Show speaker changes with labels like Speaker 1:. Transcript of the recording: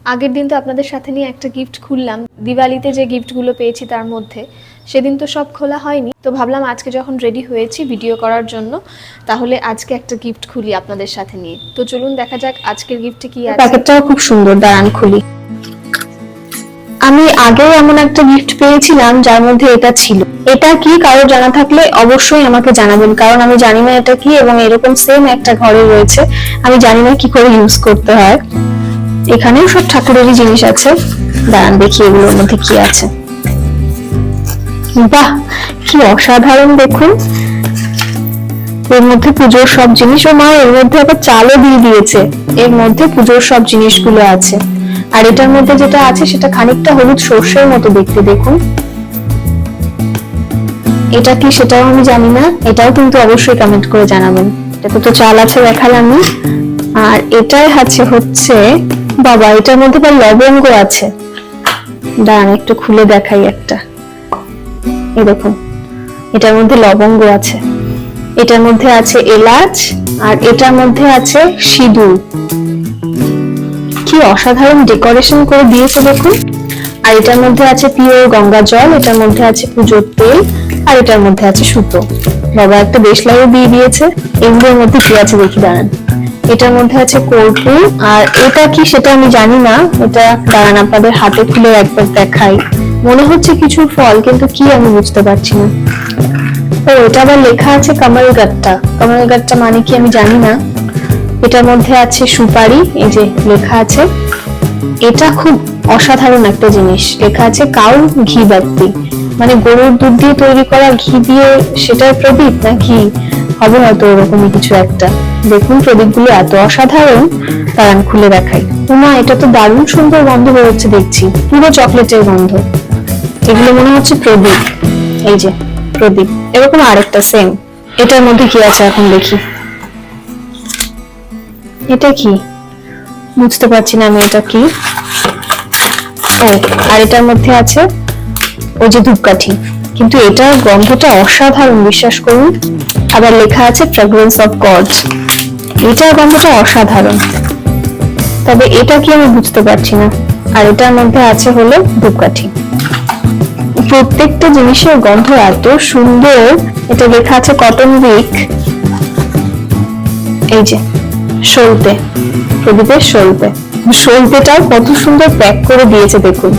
Speaker 1: আগের দিন তো আপনাদের সাথে নিয়ে একটা গিফট খুললাম, দিওয়ালিতে যে গিফটগুলো পেয়েছি তার মধ্যে। সেদিন তো সব খোলা হয়নি, তো ভাবলাম আজকে যখন রেডি হয়েছি ভিডিও করার জন্য, তাহলে আজকে একটা গিফট খুলি আপনাদের সাথে নিয়ে। তো চলুন দেখা যাক আজকের গিফটে কি আছে। প্যাকেটটাও খুব সুন্দর, দাঁড়ান খুলি। আমি আগেও এমন একটা গিফট পেয়েছিলাম যার মধ্যে এটা ছিল। এটা কি কারো জানা থাকলে অবশ্যই আমাকে জানাবেন, কারণ আমি জানি না এটা কি, এবং এরকম সেম একটা ঘরে রয়েছে, আমি জানি না কি করে ইউজ করতে হয়। এখানেও সব ঠাকুরেরই জিনিস আছে, দাঁড়ান দেখি এগুলোর মধ্যে কি আছে। বাহ, কি অসাধারণ! দেখুন, এর মধ্যে পুজোর সব জিনিস, ও মা, এর মধ্যে আবার চালও দিয়ে দিয়েছে। এর মধ্যে পুজোর সব জিনিসগুলো আছে। আর এটার মধ্যে যেটা আছে সেটা খানিকটা হলুদ সর্ষের মতো দেখতে, দেখুন। এটা কি সেটাও আমি জানি না, এটাও কিন্তু অবশ্যই কমেন্ট করে জানাবেন। এটাতে তো চাল আছে দেখালামই। আর এটাই হচ্ছে বাবা, এটার মধ্যে আবার লবঙ্গ আছে। দাঁড়ান একটু খুলে দেখাই একটা। এই দেখুন, এটার মধ্যে লবঙ্গ আছে, এটার মধ্যে আছে এলাচ, আর এটার মধ্যে আছে সিঁদুর। কি অসাধারণ ডেকোরেশন করে দিয়েছে দেখুন। আর এটার মধ্যে আছে পিওর গঙ্গা জল, এটার মধ্যে আছে পুজোর তেল, আর এটার মধ্যে আছে সুতো। বাবা একটা দেশলাইও দিয়ে দিয়েছে। এগুলোর মধ্যে কি আছে দেখি, দাঁড়ান। এটার মধ্যে আছে কর্পূর, আর এটা কি সেটা আমি জানি না। এটা দাঁড়ান আপনাদের হাতে খুলে একবার দেখাই। মনে হচ্ছে কিছু ফল, কিন্তু কি আমি বুঝতে পারছি না। ও, এটা আবার লেখা আছে কমলগাট্টা। কমলগাট্টা মানে কি আমি জানি না। এটার মধ্যে আছে সুপারি, এই যে লেখা আছে। এটা খুব অসাধারণ একটা জিনিস, লেখা আছে কাউ ঘি বাতি, মানে গরুর দুধ দিয়ে তৈরি করা ঘি দিয়ে সেটার প্রদীপ না ঘি হবে হয়তো, এরকমই কিছু একটা। দেখুন প্রদীপগুলো এত অসাধারণ, দাঁড়ান খুলে দেখাই। উমা, এটা তো দারুণ সুন্দর গন্ধ বেরোচ্ছে দেখছি, পুরো চকলেটের গন্ধ। এগুলো মনে হচ্ছে প্রদীপ, এই যে প্রদীপ। এরকম আরেকটা সেম। এটার মধ্যে কি আছে এখন দেখি। এটা কি বুঝতে পারছি না আমি, এটা কি। ও, আর এটার মধ্যে আছে ওই যে ধূপকাঠি, কিন্তু এটার গন্ধটা অসাধারণ, বিশ্বাস করুন। আবার লেখা আছে ফ্র্যাগ্রেন্স অফ গড, এটার গন্ধটা অসাধারণ, তবে এটা কি আমি বুঝতে পারছি না। আর এটার মধ্যে আছে হলো ধূপকাঠি। প্রত্যেকটা জিনিসের গন্ধ এত সুন্দর। এটা লেখা আছে কটন উইক, এই যে সলতে, প্রদীপের সলতে। সলতেটাও কত সুন্দর প্যাক করে দিয়েছে দেখুন।